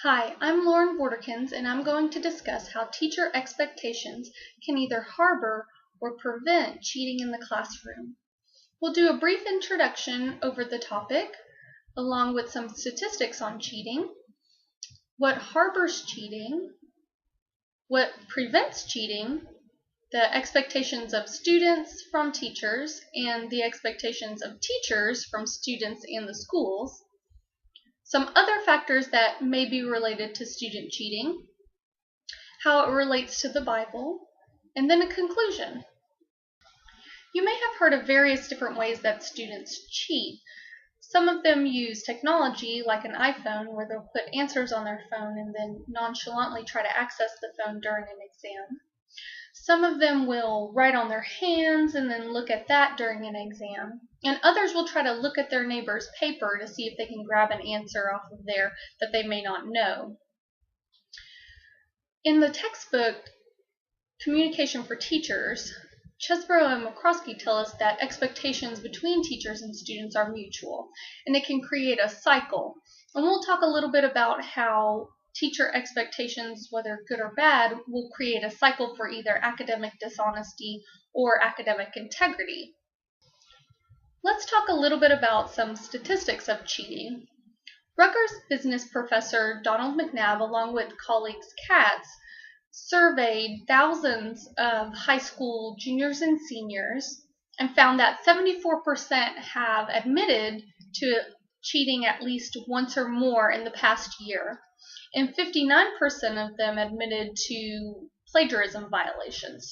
Hi, I'm Lauren Borderkins, and I'm going to discuss how teacher expectations can either harbor or prevent cheating in the classroom. We'll do a brief introduction over the topic, along with some statistics on cheating, what harbors cheating, what prevents cheating, the expectations of students from teachers, and the expectations of teachers from students and the schools, some other factors that may be related to student cheating, how it relates to the Bible, and then a conclusion. You may have heard of various different ways that students cheat. Some of them use technology like an iPhone where they'll put answers on their phone and then nonchalantly try to access the phone during an exam. Some of them will write on their hands and then look at that during an exam. And others will try to look at their neighbor's paper to see if they can grab an answer off of there that they may not know. In the textbook, Communication for Teachers, Chesbrough and McCroskey tell us that expectations between teachers and students are mutual, and it can create a cycle. And we'll talk a little bit about how teacher expectations, whether good or bad, will create a cycle for either academic dishonesty or academic integrity. Let's talk a little bit about some statistics of cheating. Rutgers business professor Donald McNabb, along with colleagues Katz, surveyed thousands of high school juniors and seniors and found that 74% have admitted to cheating at least once or more in the past year, and 59% of them admitted to plagiarism violations.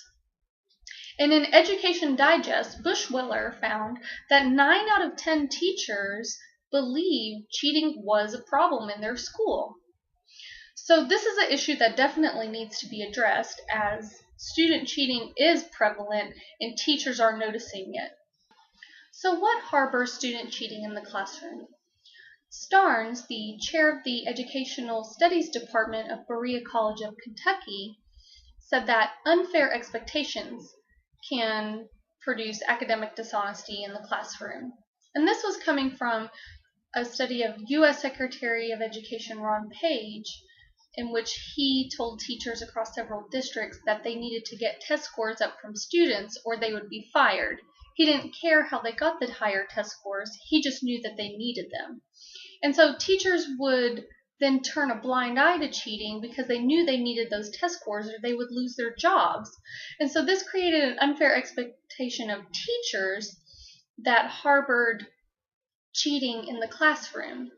And in Education Digest, Bushweller found that 9 out of 10 teachers believe cheating was a problem in their school. So this is an issue that definitely needs to be addressed, as student cheating is prevalent and teachers are noticing it. So what harbors student cheating in the classroom? Starnes, the chair of the Educational Studies Department of Berea College of Kentucky, said that unfair expectations can produce academic dishonesty in the classroom. And this was coming from a study of U.S. Secretary of Education Ron Page, in which he told teachers across several districts that they needed to get test scores up from students or they would be fired. He didn't care how they got the higher test scores, he just knew that they needed them. And so teachers would then turn a blind eye to cheating because they knew they needed those test scores or they would lose their jobs. And so this created an unfair expectation of teachers that harbored cheating in the classroom.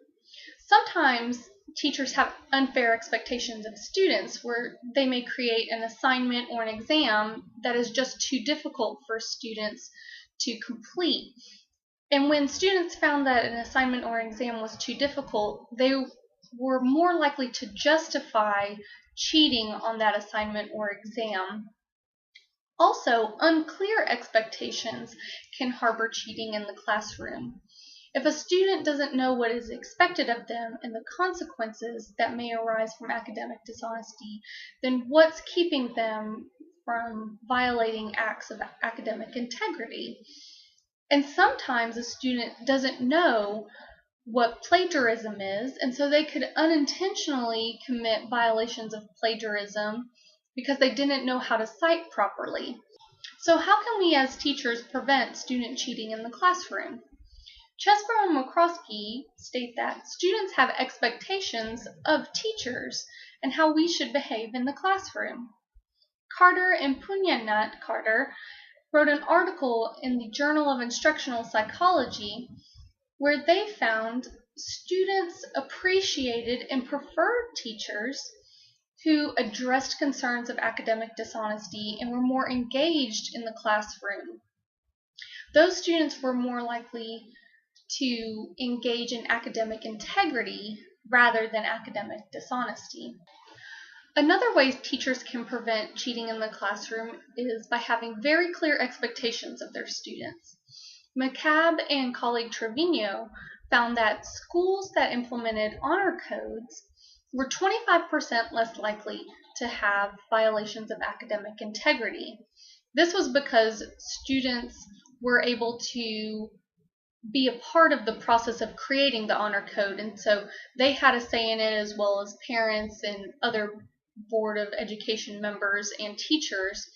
Sometimes teachers have unfair expectations of students where they may create an assignment or an exam that is just too difficult for students to complete. And when students found that an assignment or exam was too difficult, they were more likely to justify cheating on that assignment or exam. Also, unclear expectations can harbor cheating in the classroom. If a student doesn't know what is expected of them and the consequences that may arise from academic dishonesty, then what's keeping them from violating acts of academic integrity? And sometimes a student doesn't know what plagiarism is, and so they could unintentionally commit violations of plagiarism because they didn't know how to cite properly. So how can we as teachers prevent student cheating in the classroom? Chesbrough and McCroskey state that students have expectations of teachers and how we should behave in the classroom. Carter and Punyanat Carter wrote an article in the Journal of Instructional Psychology where they found students appreciated and preferred teachers who addressed concerns of academic dishonesty and were more engaged in the classroom. Those students were more likely to engage in academic integrity rather than academic dishonesty. Another way teachers can prevent cheating in the classroom is by having very clear expectations of their students. McCabe and colleague Trevino found that schools that implemented honor codes were 25% less likely to have violations of academic integrity. This was because students were able to be a part of the process of creating the honor code, and so they had a say in it, as well as parents and other Board of Education members and teachers,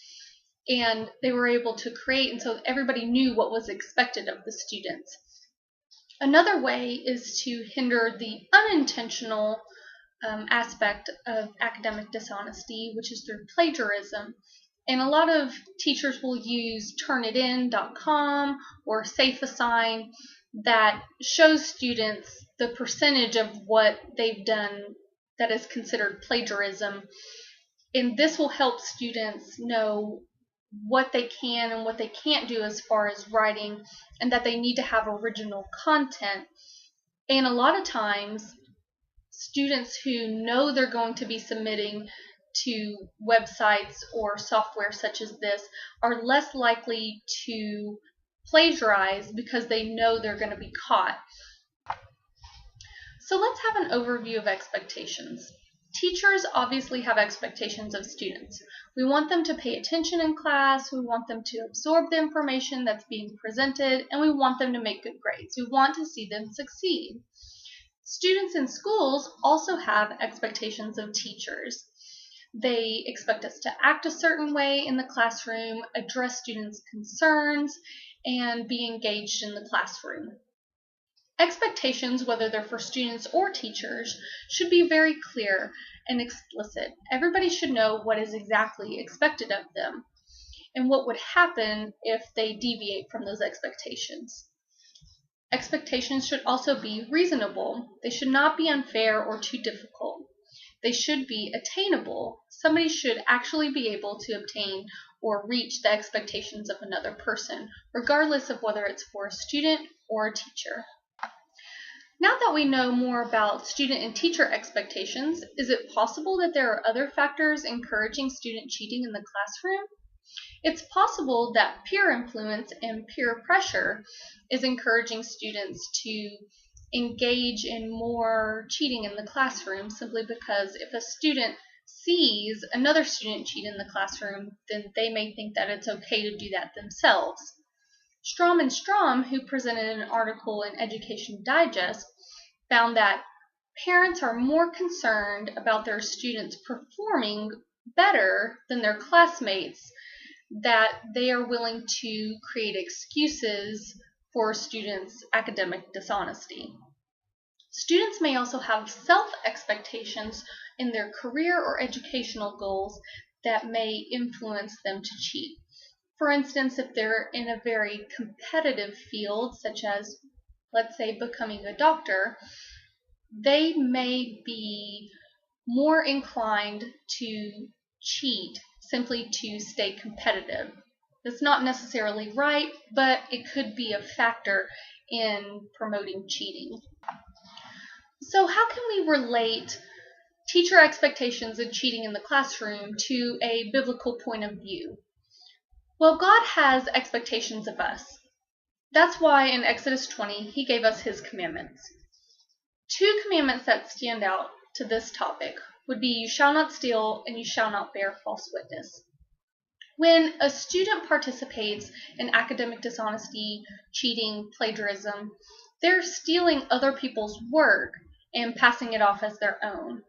and they were able to create, and so everybody knew what was expected of the students. Another way is to hinder the unintentional aspect of academic dishonesty, which is through plagiarism. And a lot of teachers will use Turnitin.com or SafeAssign that shows students the percentage of what they've done that is considered plagiarism. And this will help students know what they can and what they can't do as far as writing, and that they need to have original content. And a lot of times, students who know they're going to be submitting to websites or software such as this are less likely to plagiarize because they know they're going to be caught. So let's have an overview of expectations. Teachers obviously have expectations of students. We want them to pay attention in class, we want them to absorb the information that's being presented, and we want them to make good grades. We want to see them succeed. Students in schools also have expectations of teachers. They expect us to act a certain way in the classroom, address students' concerns, and be engaged in the classroom. Expectations, whether they're for students or teachers, should be very clear and explicit. Everybody should know what is exactly expected of them and what would happen if they deviate from those expectations. Expectations should also be reasonable. They should not be unfair or too difficult. They should be attainable. Somebody should actually be able to obtain or reach the expectations of another person, regardless of whether it's for a student or a teacher. Now that we know more about student and teacher expectations, is it possible that there are other factors encouraging student cheating in the classroom? It's possible that peer influence and peer pressure is encouraging students to engage in more cheating in the classroom, simply because if a student sees another student cheat in the classroom, then they may think that it's okay to do that themselves. Strom and Strom, who presented an article in Education Digest, found that parents are more concerned about their students performing better than their classmates, that they are willing to create excuses for students' academic dishonesty. Students may also have self-expectations in their career or educational goals that may influence them to cheat. For instance, if they're in a very competitive field, such as, let's say, becoming a doctor, they may be more inclined to cheat simply to stay competitive. That's not necessarily right, but it could be a factor in promoting cheating. So how can we relate teacher expectations and cheating in the classroom to a biblical point of view? Well, God has expectations of us. That's why in Exodus 20, He gave us His commandments. Two commandments that stand out to this topic would be, you shall not steal and you shall not bear false witness. When a student participates in academic dishonesty, cheating, plagiarism, they're stealing other people's work and passing it off as their own.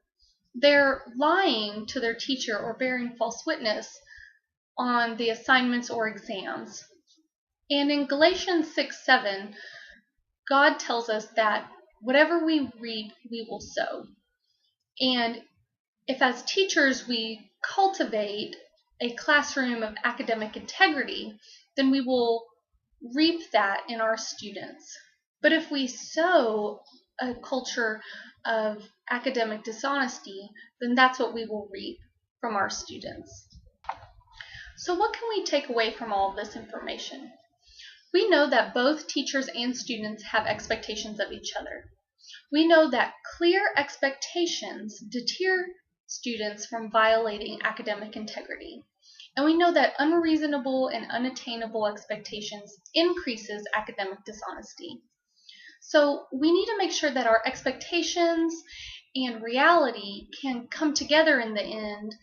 They're lying to their teacher or bearing false witness on the assignments or exams. And in Galatians 6:7, God tells us that whatever we reap, we will sow. And if as teachers we cultivate a classroom of academic integrity, then we will reap that in our students. But if we sow a culture of academic dishonesty, then that's what we will reap from our students. So what can we take away from all of this information? We know that both teachers and students have expectations of each other. We know that clear expectations deter students from violating academic integrity. And we know that unreasonable and unattainable expectations increases academic dishonesty. So we need to make sure that our expectations and reality can come together in the end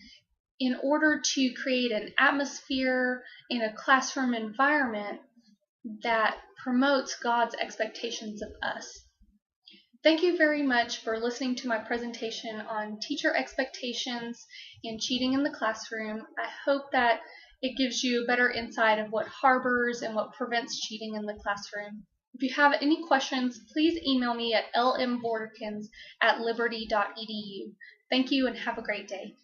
in order to create an atmosphere in a classroom environment that promotes God's expectations of us. Thank you very much for listening to my presentation on teacher expectations and cheating in the classroom. I hope that it gives you a better insight of what harbors and what prevents cheating in the classroom. If you have any questions, please email me at lmborderkins@liberty.edu. Thank you and have a great day.